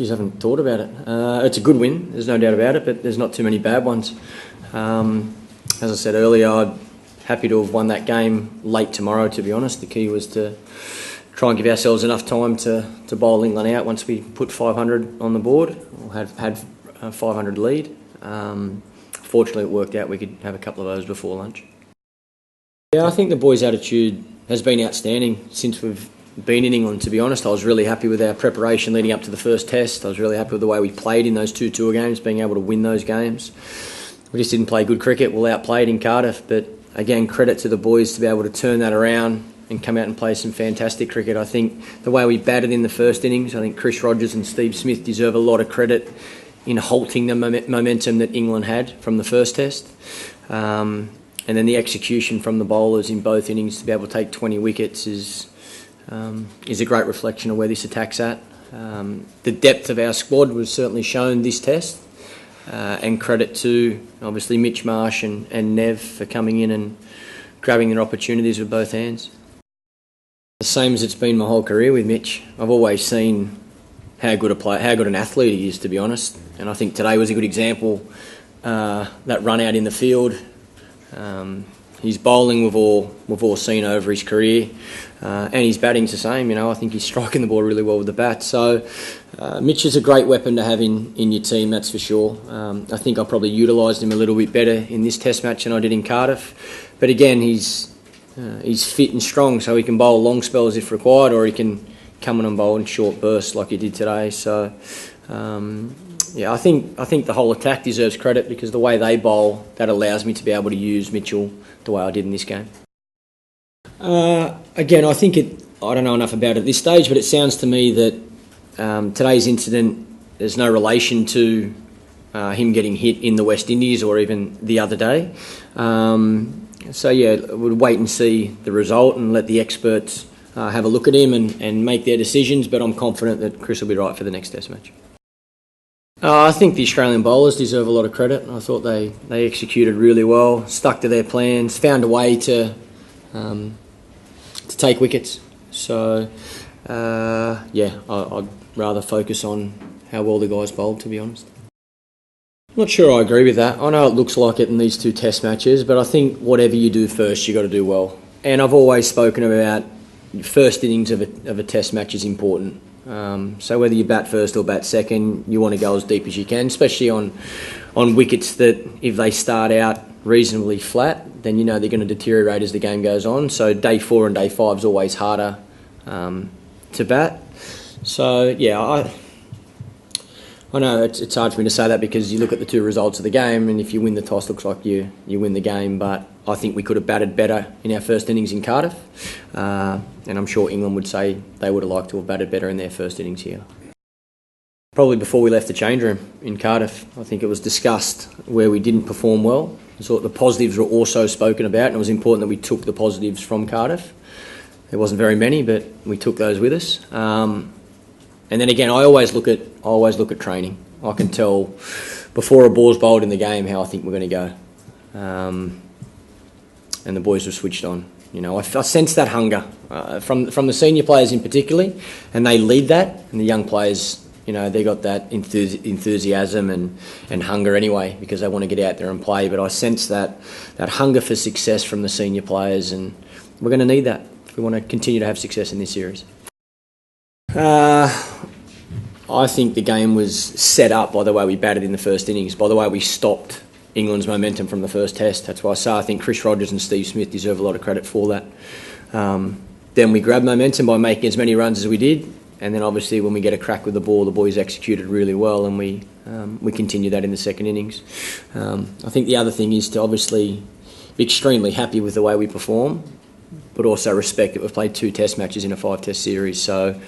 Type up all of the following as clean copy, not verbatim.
Geez, I haven't thought about it. It's a good win, there's no doubt about it, but there's not too many bad ones. As I said earlier, I'm happy to have won that game late tomorrow, to be honest. The key was to try and give ourselves enough time to bowl England out once we put 500 on the board, or had 500 lead. Fortunately, it worked out. We could have a couple of those before lunch. Yeah, I think the boys' attitude has been outstanding since we've been in England, to be honest. I was really happy with our preparation leading up to the first test. I was really happy with the way we played in those two tour games, being able to win those games. We just didn't play good cricket. We'll outplayed in Cardiff, but again, credit to the boys to be able to turn that around and come out and play some fantastic cricket. I think the way we batted in the first innings, I think Chris Rogers and Steve Smith deserve a lot of credit in halting the momentum that England had from the first test. And then the execution from the bowlers in both innings to be able to take 20 wickets is a great reflection of where this attack's at. The depth of our squad was certainly shown this test, and credit to obviously Mitch Marsh and Nev for coming in and grabbing their opportunities with both hands. The same as it's been my whole career with Mitch. I've always seen how good an athlete he is, to be honest, and I think today was a good example. That run out in the field. His bowling we've all seen over his career, and his batting's the same. I think he's striking the ball really well with the bat. So Mitch is a great weapon to have in your team, that's for sure. I think I probably utilised him a little bit better in this Test match than I did in Cardiff. But again, he's fit and strong, so he can bowl long spells if required, or he can come in and bowl in short bursts like he did today. So. I think the whole attack deserves credit because the way they bowl, that allows me to be able to use Mitchell the way I did in this game. Again, I don't know enough about it at this stage, but it sounds to me that today's incident, there's no relation to him getting hit in the West Indies or even the other day. We'll wait and see the result and let the experts have a look at him and make their decisions, but I'm confident that Chris will be right for the next Test match. I think the Australian bowlers deserve a lot of credit. I thought they executed really well, stuck to their plans, found a way to take wickets. So, I'd rather focus on how well the guys bowled, to be honest. I'm not sure I agree with that. I know it looks like it in these two Test matches, but I think whatever you do first, you've got to do well. And I've always spoken about first innings of a Test match is important. So whether you bat first or bat second, you want to go as deep as you can, especially on wickets that if they start out reasonably flat, then they're going to deteriorate as the game goes on. So day 4 and day 5 is always harder to bat. So I know it's hard for me to say that because you look at the two results of the game, and if you win the toss, looks like you win the game. But I think we could have batted better in our first innings in Cardiff, and I'm sure England would say they would have liked to have batted better in their first innings here. Probably before we left the change room in Cardiff, I think it was discussed where we didn't perform well. So the positives were also spoken about, and it was important that we took the positives from Cardiff. There wasn't very many, but we took those with us. And then again, I always look at training. I can tell before a ball's bowled in the game how I think we're going to go. And the boys were switched on. I sense that hunger from the senior players in particular, and they lead that. And the young players, they got that enthusiasm and hunger anyway because they want to get out there and play. But I sense that hunger for success from the senior players, and we're going to need that if we want to continue to have success in this series. I think the game was set up by the way we batted in the first innings, by the way we stopped England's momentum from the first test. That's why I think Chris Rogers and Steve Smith deserve a lot of credit for that. Then we grabbed momentum by making as many runs as we did, and then obviously when we get a crack with the ball, the boys executed really well, and we continued that in the second innings. I think the other thing is to obviously be extremely happy with the way we perform, but also respect that we've played 2 Test matches in a 5-test series. So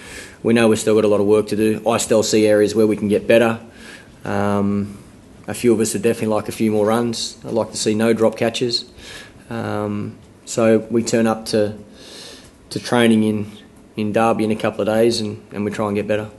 we know we've still got a lot of work to do. I still see areas where we can get better. A few of us would definitely like a few more runs. I'd like to see no drop catches. So we turn up to training in Derby in a couple of days and we try and get better.